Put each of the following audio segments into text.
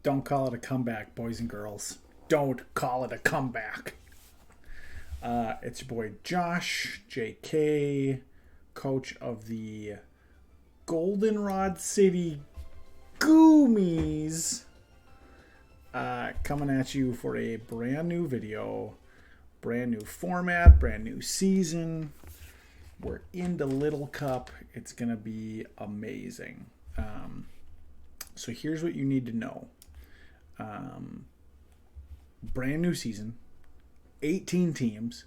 Don't call it a comeback, boys and girls. Don't call it a comeback. It's your boy Josh, JK, coach of the Goldenrod City Goomys, coming at you for a brand new video, brand new format, brand new season. We're into Little Cup. It's going to be amazing. So here's what you need to know. Brand new season, 18 teams,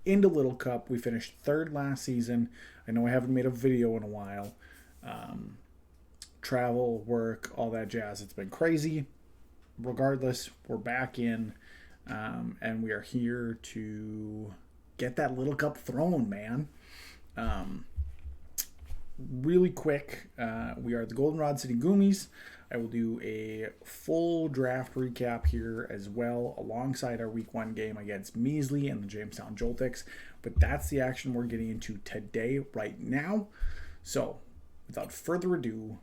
into Little Cup. We finished third last season. I know I haven't made a video in a while. Travel, work, all that jazz. It's been crazy. Regardless, we're back in, and we are here to get that Little Cup thrown, man. Really quick, we are the Goldenrod City Goomys. I will do a full draft recap here as well, alongside our week 1 game against Measley and the Jamestown Joltiks. But that's the action we're getting into today, right now. So, without further ado,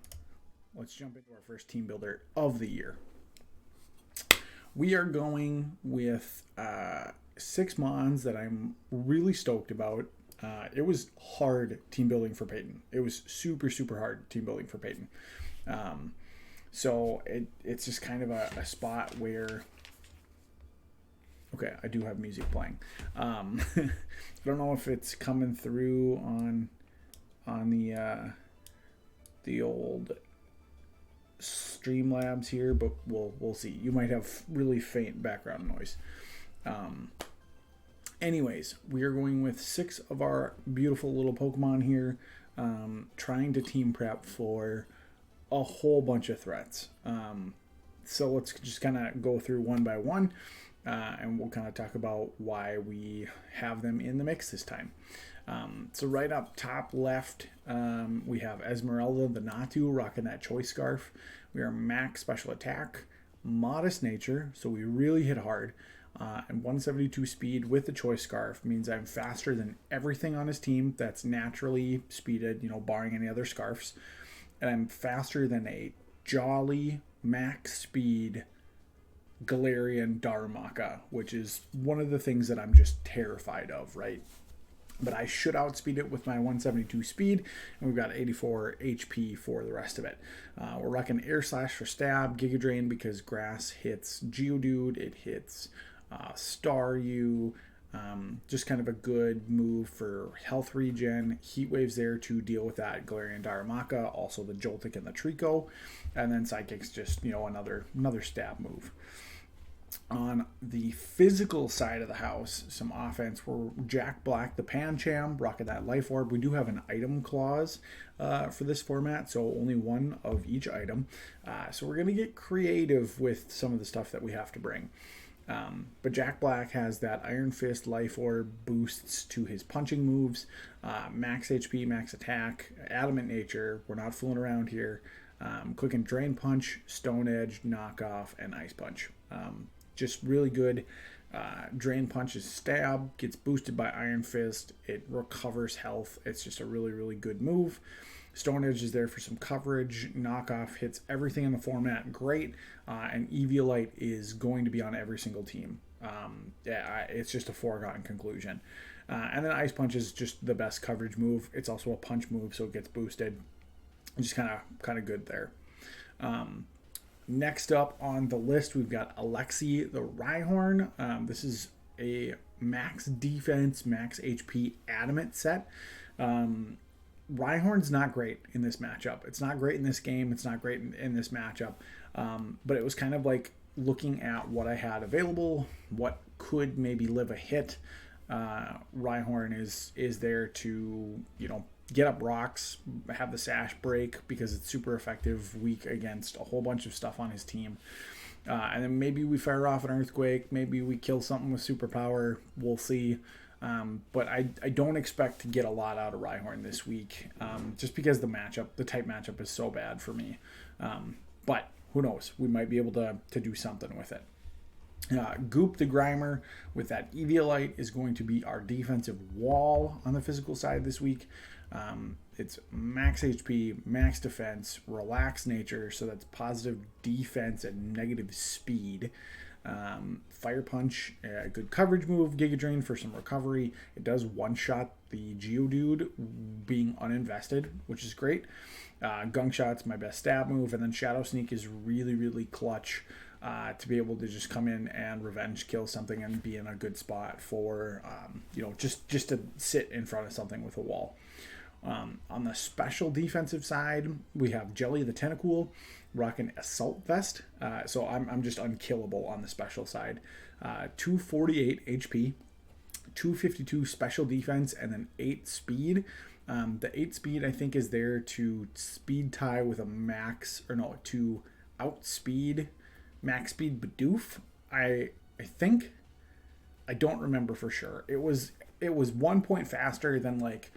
let's jump into our first team builder of the year. We are going with 6 mons that I'm really stoked about. It was hard team building for Peyton. It was super, super hard team building for Peyton. So it's just kind of a spot where, okay, I do have music playing. I don't know if it's coming through on the old Streamlabs here, but we'll see. You might have really faint background noise. Anyways, we are going with 6 of our beautiful little Pokemon here, trying to team prep for a whole bunch of threats. So let's just kind of go through one by one, and we'll kind of talk about why we have them in the mix this time. So right up top left, we have Esmeralda the Natu rocking that choice scarf. We are max special attack, modest nature, so we really hit hard. And 172 speed with the choice scarf means I'm faster than everything on his team that's naturally speeded, barring any other scarfs. And I'm faster than a jolly max speed Galarian Darumaka, which is one of the things that I'm just terrified of, right? But I should outspeed it with my 172 speed, and we've got 84 HP for the rest of it. We're rocking Air Slash for stab, Giga Drain because grass hits Geodude, it hits Staryu, just kind of a good move for health regen. Heat Waves there to deal with that Galarian Darumaka, also the Joltik and the Trico, and then Psychic's just another stab move. On the physical side of the house, some offense. We're Jack Black, the Pancham, rocking that Life Orb. We do have an item clause for this format, so only one of each item. So we're going to get creative with some of the stuff that we have to bring. But Jack Black has that Iron Fist, Life Orb, boosts to his punching moves, max HP, max attack, Adamant Nature. We're not fooling around here. Quick and Drain Punch, Stone Edge, Knockoff, and Ice Punch. Just really good. Drain Punch's stab gets boosted by Iron Fist. It recovers health. It's just a really, really good move. Stone Edge is there for some coverage. Knockoff hits everything in the format great. And Eviolite is going to be on every single team. It's just a foregone conclusion. And then Ice Punch is just the best coverage move. It's also a punch move, so it gets boosted. Just kind of good there. Next up on the list, we've got Alexi the Rhyhorn. This is a max defense, max HP adamant set. Rhyhorn's not great in this matchup. It's not great in this game. It's not great in this matchup. But it was kind of like looking at what I had available, what could maybe live a hit. Rhyhorn is there to, get up rocks, have the sash break because it's super effective, weak against a whole bunch of stuff on his team. And then maybe we fire off an Earthquake, maybe we kill something with superpower, we'll see. But I don't expect to get a lot out of Rhyhorn this week, just because the type matchup is so bad for me. But who knows? We might be able to do something with it. Goop the Grimer with that Eviolite is going to be our defensive wall on the physical side this week. It's max HP, max defense, relaxed nature, so that's positive defense and negative speed. Fire Punch, a good coverage move. Giga Drain for some recovery. It does one-shot the Geodude being uninvested, which is great. Gunk Shot's my best stab move, and then Shadow Sneak is really, really clutch to be able to just come in and revenge kill something and be in a good spot for, just to sit in front of something with a wall. On the special defensive side, we have Jelly the Tentacool rocking Assault Vest. So I'm just unkillable on the special side. 248 HP, 252 special defense, and then 8 speed. The 8 speed, I think, is there to speed tie with a to outspeed max speed Bidoof. I think. I don't remember for sure. It was 1 point faster than like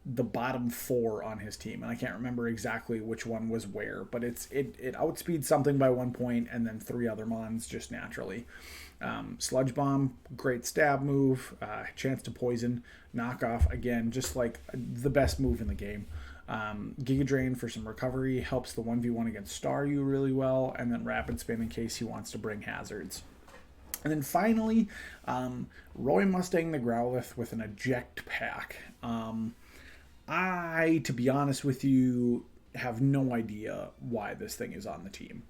the bottom 4 on his team, and I can't remember exactly which one was where, but it outspeeds something by 1 point, and then 3 other mons just naturally. Sludge Bomb, great stab move, chance to poison, knockoff, again, just like the best move in the game. Giga Drain for some recovery, helps the 1v1 against Staryu really well, and then Rapid Spin in case he wants to bring hazards. And then finally, Roy Mustang the Growlithe with an eject pack. To be honest with you, have no idea why this thing is on the team.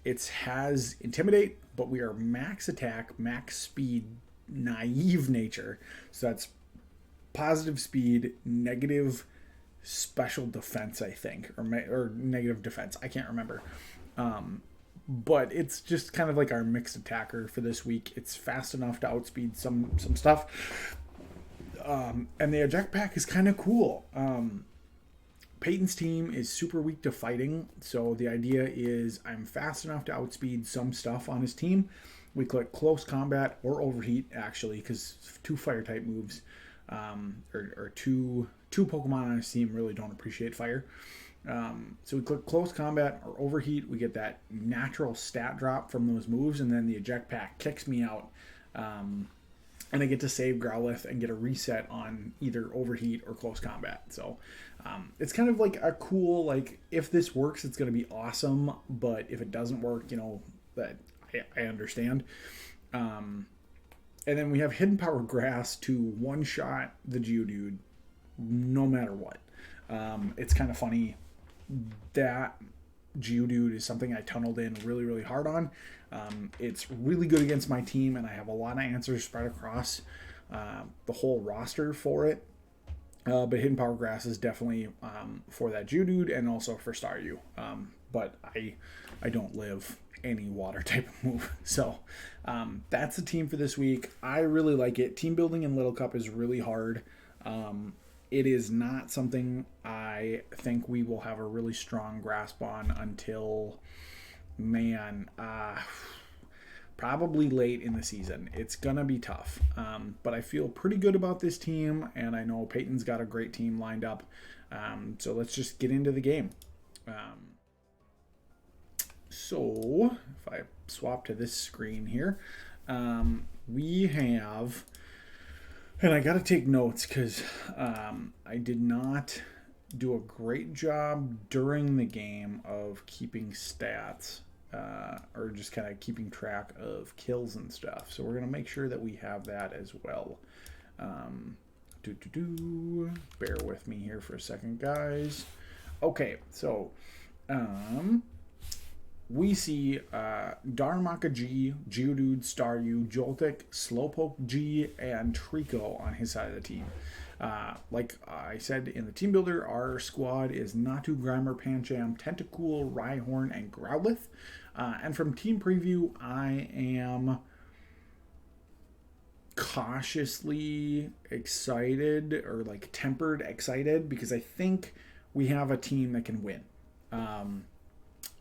It has Intimidate, but we are max attack, max speed, naive nature. So that's positive speed, negative special defense, I think, or negative defense. I can't remember. But it's just kind of like our mixed attacker for this week. It's fast enough to outspeed some stuff. And the eject pack is kind of cool. Peyton's team is super weak to fighting, so the idea is I'm fast enough to outspeed some stuff on his team. We click close combat or overheat, actually, because 2 fire type moves, or two Pokemon on his team really don't appreciate fire. So we click close combat or overheat. We get that natural stat drop from those moves, and then the eject pack kicks me out. And I get to save Growlithe and get a reset on either overheat or close combat. So it's kind of like a cool, like, if this works, it's going to be awesome. But if it doesn't work, that I understand. And then we have Hidden Power Grass to one-shot the Geodude no matter what. It's kind of funny. That Geodude is something I tunneled in really, really hard on. It's really good against my team, and I have a lot of answers spread across the whole roster for it. But Hidden Power Grass is definitely for that Geodude and also for Staryu. But I don't live any water type of move. So that's the team for this week. I really like it. Team building in Little Cup is really hard. It is not something I think we will have a really strong grasp on until, probably late in the season. It's going to be tough. But I feel pretty good about this team, and I know Peyton's got a great team lined up. So let's just get into the game. So if I swap to this screen here, we have... And I got to take notes because I did not do a great job during the game of keeping stats or just kind of keeping track of kills and stuff. So we're going to make sure that we have that as well. Bear with me here for a second, guys. Okay, so we see Darumaka G, Geodude, Staryu, Joltik, Slowpoke G, and Trico on his side of the team. Like I said in the team builder, our squad is Natu, Grimer, Pancham, Tentacool, Rhyhorn, and Growlithe. And from team preview, I am cautiously excited, or like tempered excited, because I think we have a team that can win.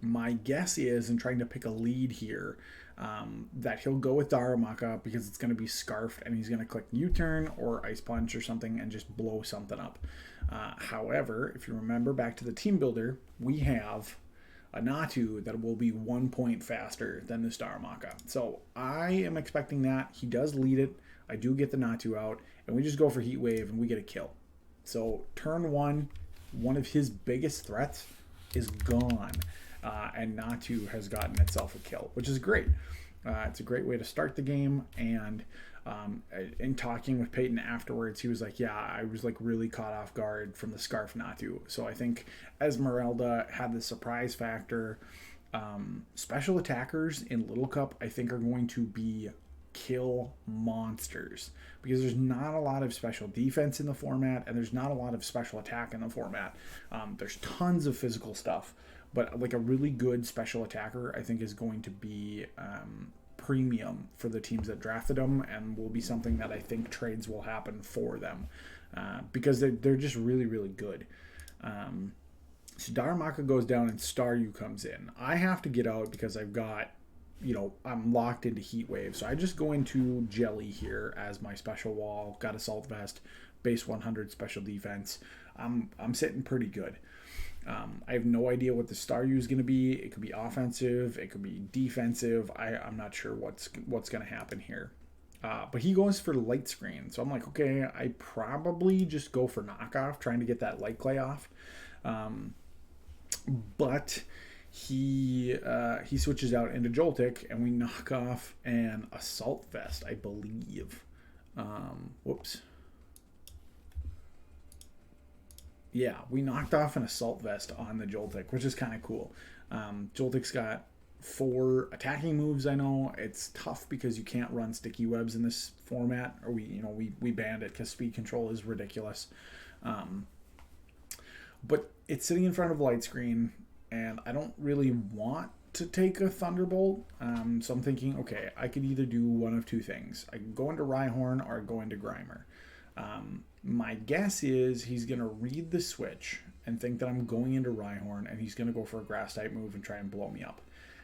My guess is, in trying to pick a lead here, that he'll go with Darumaka because it's going to be Scarfed and he's going to click U-turn or Ice Punch or something and just blow something up. However, if you remember back to the team builder, we have a Natu that will be 1 point faster than this Darumaka. So I am expecting that. He does lead it. I do get the Natu out, and we just go for Heat Wave and we get a kill. So turn one of his biggest threats is gone, and Natu has gotten itself a kill, which is great. It's a great way to start the game. And in talking with Peyton afterwards, he was like, yeah, I was like really caught off guard from the Scarf Natu. So I think Esmeralda had the surprise factor. Special attackers in Little Cup, I think, are going to be kill monsters, because there's not a lot of special defense in the format, and there's not a lot of special attack in the format. There's tons of physical stuff, but like a really good special attacker, I think, is going to be premium for the teams that drafted them, and will be something that I think trades will happen for them, because they're just really, really good. So Daramaka goes down and Staryu comes in. I have to get out because I've got, I'm locked into Heat Wave. So I just go into Jelly here as my special wall. Got Assault Vest, base 100 special defense. I'm sitting pretty good. I have no idea what the Staryu is going to be. It could be offensive. It could be defensive. I'm not sure what's going to happen here. But he goes for Light Screen. So I'm like, okay, I probably just go for Knockoff, trying to get that Light Clay off. But he switches out into Joltik, and we knock off an Assault Vest, I believe. Whoops. Yeah, we knocked off an Assault Vest on the Joltik, which is kind of cool. Joltik's got 4 attacking moves. I know it's tough because you can't run sticky webs in this format, or we banned it because speed control is ridiculous. But it's sitting in front of Light Screen, and I don't really want to take a Thunderbolt. So I'm thinking, okay, I could either do one of 2 things. I can go into Rhyhorn or go into Grimer. My guess is he's going to read the switch and think that I'm going into Rhyhorn, and he's going to go for a Grass type move and try and blow me up.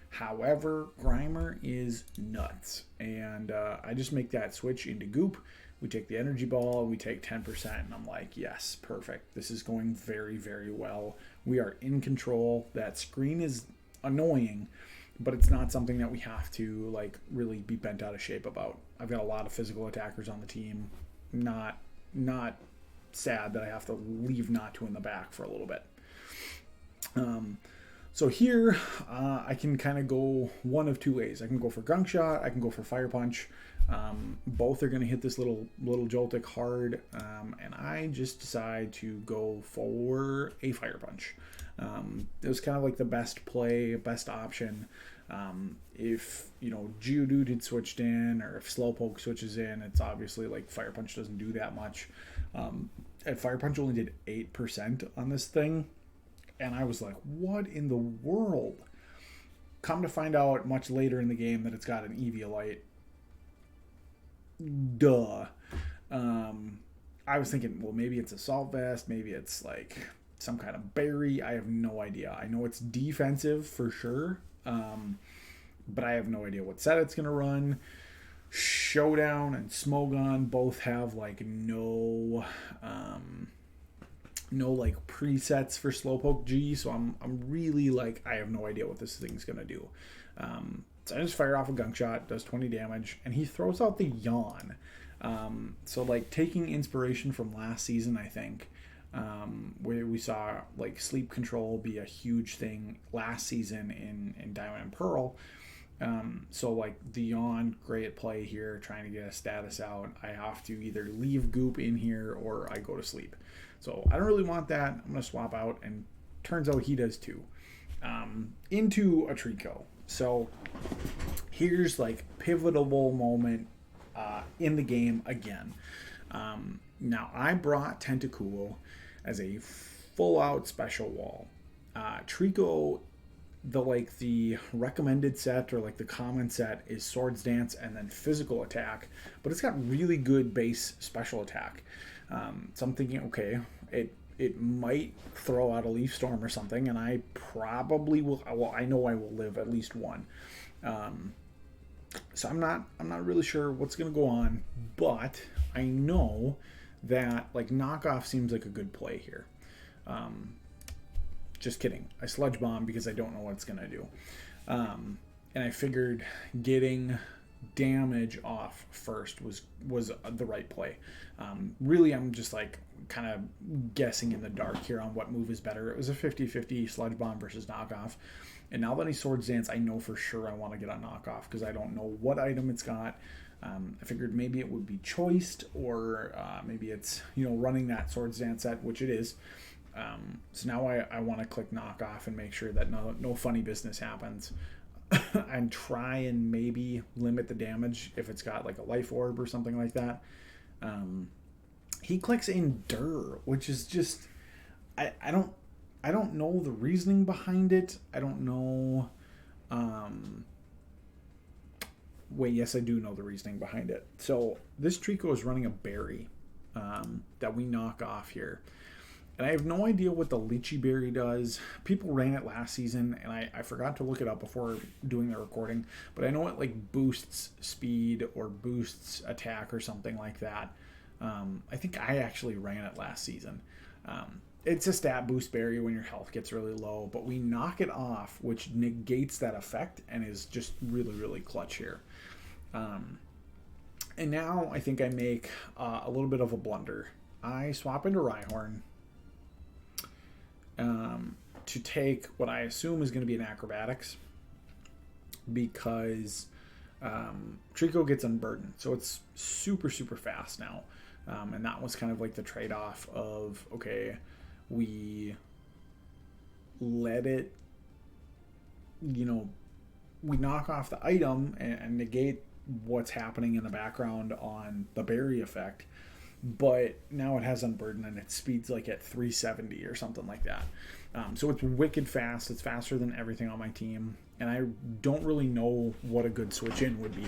However, Grimer is nuts, and I just make that switch into Goop. We take the energy ball, we take 10%, and I'm like, yes, perfect. This is going very, very well. We are in control. That screen is annoying, but it's not something that we have to like really be bent out of shape about. I've got a lot of physical attackers on the team. Not sad that I have to leave Natu in the back for a little bit. So here, I can kind of go one of 2 ways. I can go for Gunk Shot. I can go for Fire Punch. Both are going to hit this little Joltik hard, and I just decide to go for a Fire Punch. It was kind of like the best play, best option. If Geodude had switched in, or if Slowpoke switches in, it's obviously like Fire Punch doesn't do that much. And Fire Punch only did 8% on this thing, and I was like, what in the world? Come to find out much later in the game that it's got an Eviolite. Duh. I was thinking, well, maybe it's Assault Vest, maybe it's like some kind of berry. I have no idea. I know it's defensive for sure, but I have no idea what set it's going to run. Showdown and Smogon both have like no like presets for Slowpoke G, so I'm really like, I have no idea what this thing's going to do. So I just fire off a Gunk Shot, does 20 damage, and he throws out the Yawn. So like taking inspiration from last season, I think, where we saw like sleep control be a huge thing last season in Diamond and Pearl. So like the Yawn, great play here, trying to get a status out. I have to either leave Goop in here or I go to sleep. So I don't really want that. I'm going to swap out, and turns out he does too. Into a Trico. So here's like pivotal moment in the game again. Now I brought Tentacool as a full out special wall. Trico, the recommended set or like the common set is Swords Dance and then physical attack, but it's got really good base special attack. So I'm thinking, okay, it might throw out a Leaf Storm or something, and I probably will. Well, I know I will live at least one. So I'm not really sure what's gonna go on, but I know that like Knockoff seems like a good play here. Just kidding. I Sludge Bomb because I don't know what it's gonna do. And I figured getting damage off first was the right play. Really, I'm just like kind of guessing in the dark here on what move is better. It was a 50-50 Sludge Bomb versus Knockoff. And now that he Swords Dance, I know for sure I want to get a Knockoff because I don't know what item it's got. I figured maybe it would be choiced, or maybe it's, running that Swords Dance set, which it is. So now I want to click Knockoff and make sure that no funny business happens. And try and maybe limit the damage if it's got like a life orb or something like that. He clicks Endure, which is just I don't know the reasoning behind it. I don't know. Wait, yes, I do know the reasoning behind it. So this Trico is running a berry that we knock off here. And I have no idea what the Lychee Berry does. People ran it last season, and I forgot to look it up before doing the recording. But I know it like boosts speed or boosts attack or something like that. I think I actually ran it last season. It's a stat boost berry when your health gets really low, but we knock it off, which negates that effect and is just really, really clutch here. And now I think I make a little bit of a blunder. I swap into Rhyhorn to take what I assume is going to be an Acrobatics, because Trico gets Unburdened. So it's super, super fast now. And that was kind of like the trade-off of, okay, we let it, we knock off the item and negate what's happening in the background on the berry effect. But now it has Unburden and it speeds like at 370 or something like that. So it's wicked fast. It's faster than everything on my team. And I don't really know what a good switch in would be.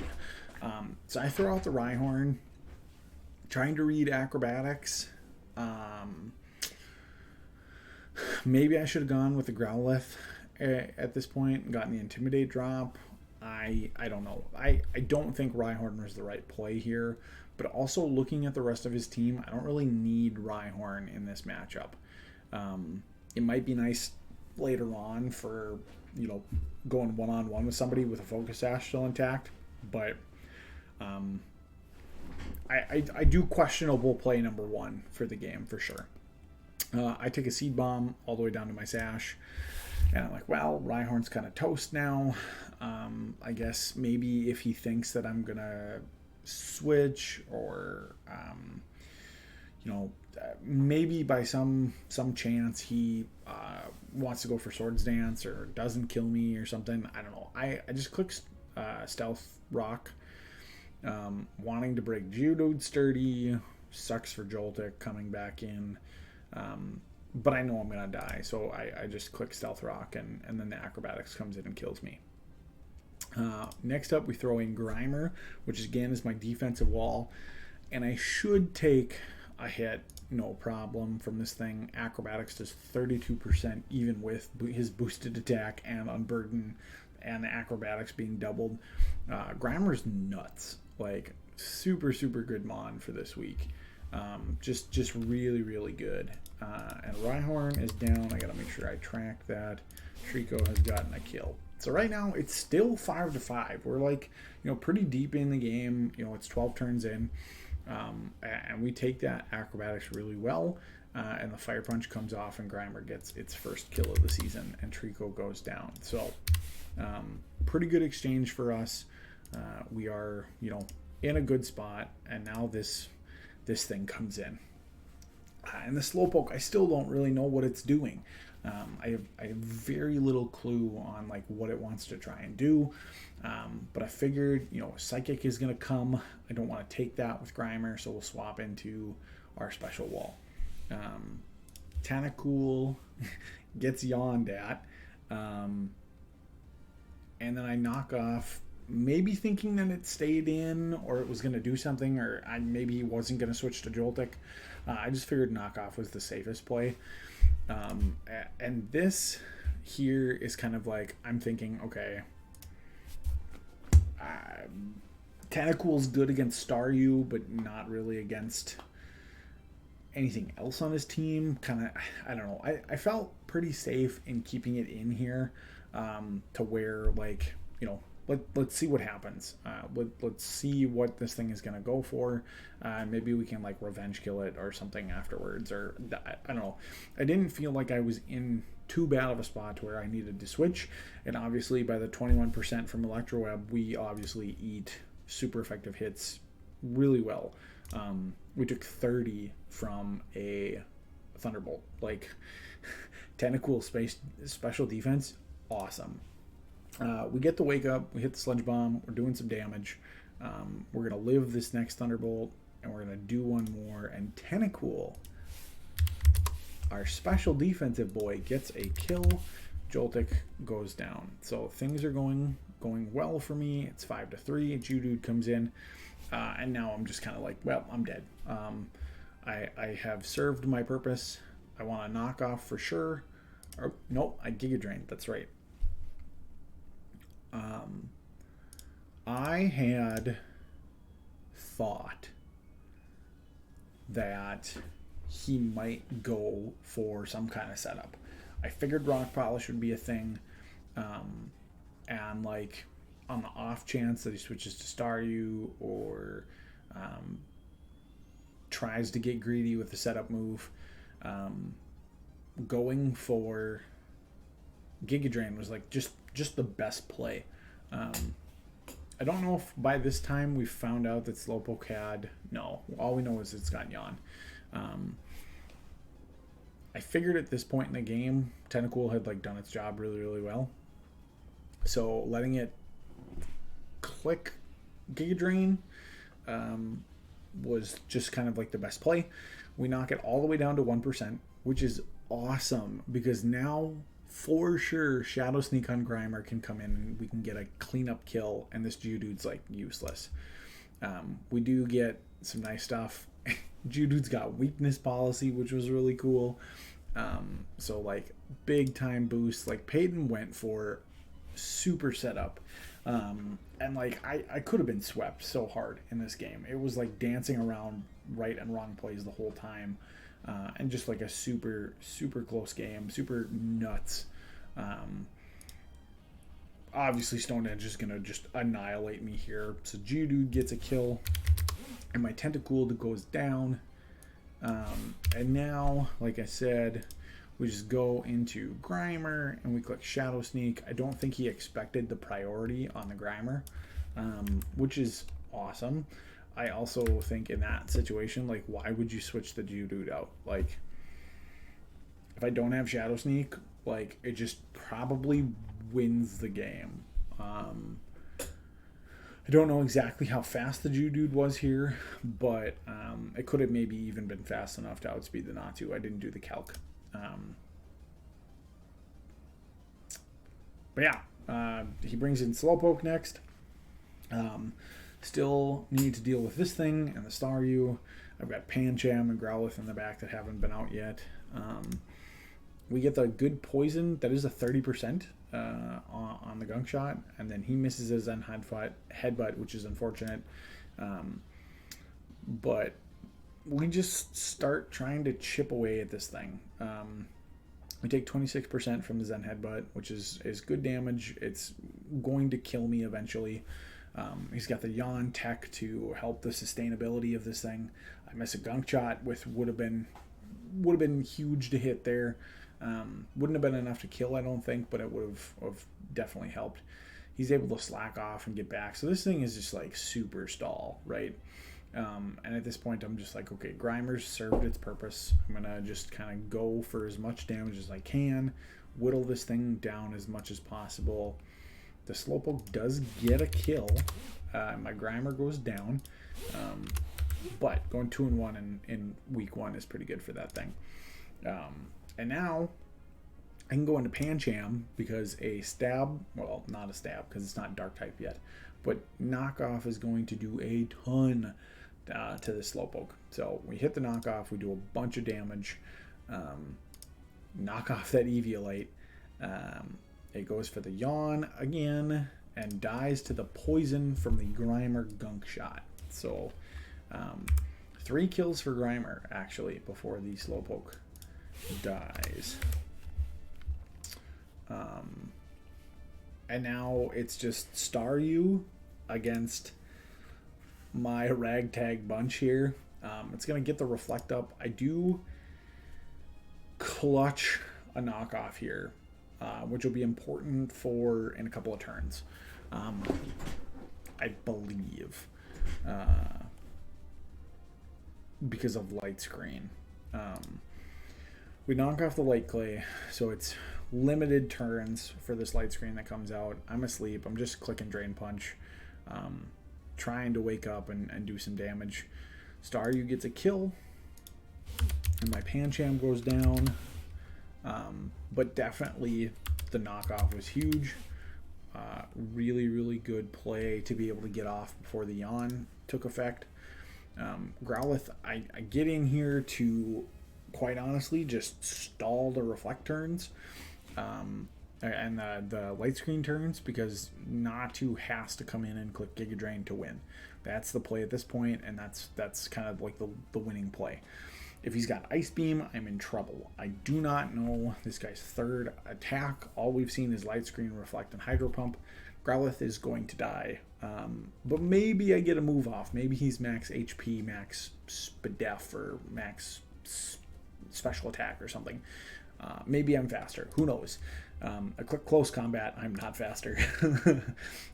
So I throw out the Rhyhorn, trying to read Acrobatics. Maybe I should have gone with the Growlithe at this point and gotten the Intimidate drop. I don't know. I don't think Rhyhorn was the right play here. But also looking at the rest of his team, I don't really need Rhyhorn in this matchup. It might be nice later on for, going one-on-one with somebody with a Focus Sash still intact. But I do questionable play number one for the game, for sure. I take a Seed Bomb all the way down to my Sash. And I'm like, well, Rhyhorn's kind of toast now. I guess maybe if he thinks that I'm going to switch, or maybe by some chance he wants to go for Swords Dance or doesn't kill me or something. I don't know. I just click Stealth Rock, wanting to break Geodude Sturdy. Sucks for Joltik coming back in, but I know I'm gonna die, so I just click Stealth Rock, and then the Acrobatics comes in and kills me. Next up, we throw in Grimer, which again is my defensive wall, and I should take a hit, no problem, from this thing. Acrobatics does 32% even with his boosted attack and Unburden, and the Acrobatics being doubled. Grimer's nuts, like super, super good mon for this week. Just really, really good. And Rhyhorn is down. I gotta make sure I track that. Trico has gotten a kill. So right now it's still 5-5. We're like, pretty deep in the game. It's 12 turns in, and we take that Acrobatics really well. And the Fire Punch comes off, and Grimer gets its first kill of the season, and Trico goes down. So pretty good exchange for us. We are, in a good spot, and now this thing comes in. And the Slowpoke, I still don't really know what it's doing. I have very little clue on like what it wants to try and do, but I figured Psychic is gonna come. I don't want to take that with Grimer, so we'll swap into our special wall. Tentacool gets yawned at, and then I knock off, maybe thinking that it stayed in or it was going to do something, or maybe he wasn't going to switch to Joltik. I just figured knockoff was the safest play. And this here is kind of like, I'm thinking, okay, Tentacool's good against Staryu, but not really against anything else on his team. Kind of, I don't know. I felt pretty safe in keeping it in here, to where, like, let's see what happens. Let's see what this thing is gonna go for. Maybe we can like revenge kill it or something afterwards, or I don't know. I didn't feel like I was in too bad of a spot where I needed to switch. And obviously by the 21% from Electroweb, we obviously eat super effective hits really well. We took 30 from a Thunderbolt. Like, Tentacool special defense, awesome. We get the wake up, we hit the Sludge Bomb, we're doing some damage. We're going to live this next Thunderbolt, and we're going to do one more. And Tentacool, our special defensive boy, gets a kill. Joltik goes down. So things are going well for me. It's 5-3. Geodude comes in. And now I'm just kind of like, well, I'm dead. I have served my purpose. I want to knock off for sure. Or, nope, I Giga Drain. That's right. I had thought that he might go for some kind of setup. I figured Rock Polish would be a thing. And like, on the off chance that he switches to Staryu or tries to get greedy with the setup move, going for Giga Drain was like just the best play. I don't know if by this time we've found out that Slowpoke had... No, all we know is it's got Yawn. I figured at this point in the game, Tentacool had like done its job really, really well. So letting it click Giga Drain was just kind of like the best play. We knock it all the way down to 1%, which is awesome because now for sure Shadow Sneak on Grimer can come in and we can get a cleanup kill, and this Geodude's like useless. We do get some nice stuff. Geodude's got weakness policy, which was really cool. So like big time boost. Like Peyton went for super setup. And like I could have been swept so hard in this game. It was like dancing around right and wrong plays the whole time. And just like a super close game, super nuts. Obviously Stone Edge is gonna just annihilate me here. So Geodude gets a kill, and my Tentacool goes down. And now, like I said, we just go into Grimer and we click Shadow Sneak. I don't think he expected the priority on the Grimer, which is awesome. I also think in that situation, like, why would you switch the Geodude out? Like, if I don't have Shadow Sneak, like, it just probably wins the game. I don't know exactly how fast the Geodude was here, but it could have maybe even been fast enough to outspeed the Natu. I didn't do the calc. But yeah, he brings in Slowpoke next. Still need to deal with this thing and the Staryu. I've got Pancham and Growlithe in the back that haven't been out yet. We get the good poison. That is a 30% on the gunk shot. And then he misses his Zen headbutt, which is unfortunate. But we just start trying to chip away at this thing. We take 26% from the Zen headbutt, which is good damage. It's going to kill me eventually. He's got the Yawn tech to help the sustainability of this thing. I miss a gunk shot, which would have been huge to hit there. Wouldn't have been enough to kill, I don't think, but it would have definitely helped. He's able to slack off and get back. So this thing is just like super stall, right? And at this point, I'm just like, okay, Grimer's served its purpose. I'm gonna just kind of go for as much damage as I can, whittle this thing down as much as possible. The Slowpoke does get a kill. My Grimer goes down. But going 2-1 in week 1 is pretty good for that thing. And now I can go into Pancham because a stab, well, not a stab because it's not dark type yet, but knockoff is going to do a ton to the Slowpoke. So we hit the knockoff, we do a bunch of damage, knock off that Eviolite. It goes for the Yawn again and dies to the poison from the Grimer gunk shot. So 3 kills for Grimer actually before the Slowpoke dies. And now it's just star you against my ragtag bunch here. It's going to get the reflect up. I do clutch a knockoff here, which will be important for in a couple of turns. I believe. Because of light screen. We knock off the light clay, so it's limited turns for this light screen that comes out. I'm asleep. I'm just clicking drain punch, trying to wake up and do some damage. Staryu gets a kill, and my Pancham goes down. But definitely the knockoff was huge. Really, really good play to be able to get off before the yawn took effect. Growlithe, I get in here to, quite honestly, just stall the reflect turns and the light screen turns, because Natu has to come in and click Giga Drain to win. That's the play at this point, and that's kind of like the winning play. If he's got Ice Beam, I'm in trouble. I do not know this guy's third attack. All we've seen is Light Screen, Reflect, and Hydro Pump. Growlithe is going to die. But maybe I get a move off.Maybe he's max HP, max Spadef, or max special attack or something. Maybe I'm faster. Who knows? A quick close combat, I'm not faster.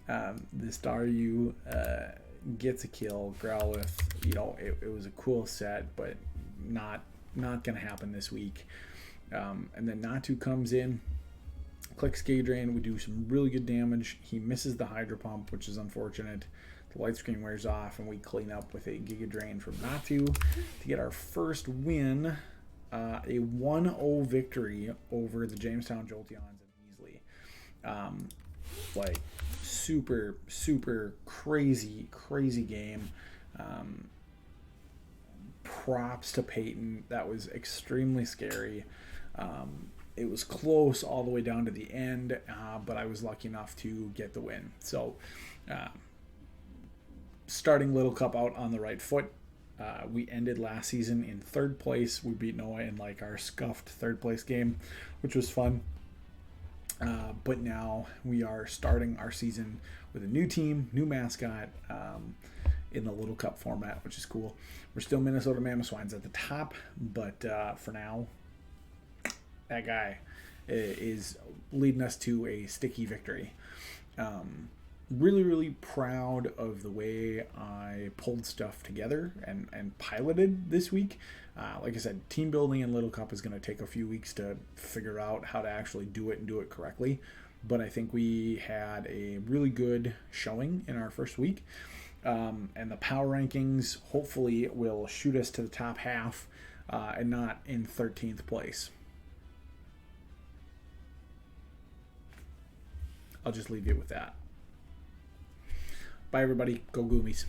The Staryu gets a kill. Growlithe, it was a cool set, but not going to happen this week. And then Natu comes in, clicks Giga Drain. We do some really good damage. He misses the Hydro Pump, which is unfortunate. The light screen wears off, and we clean up with a Giga Drain from Natu to get our first win, a 1-0 victory over the Jamestown Joltions and Measley. Super, super crazy game. Props to Peyton. That was extremely scary. It was close all the way down to the end, but I was lucky enough to get the win. So, starting Little Cup out on the right foot. We ended last season in third place. We beat Noah in our scuffed third place game, which was fun. But now we are starting our season with a new team, new mascot, in the Little Cup format, which is cool. We're still Minnesota Mamoswines at the top, but for now, that guy is leading us to a sticky victory. Really, really proud of the way I pulled stuff together and piloted this week. Like I said, team building in Little Cup is going to take a few weeks to figure out how to actually do it and do it correctly. But I think we had a really good showing in our first week. And the power rankings hopefully will shoot us to the top half and not in 13th place. I'll just leave you with that. Bye, everybody. Go Goomys.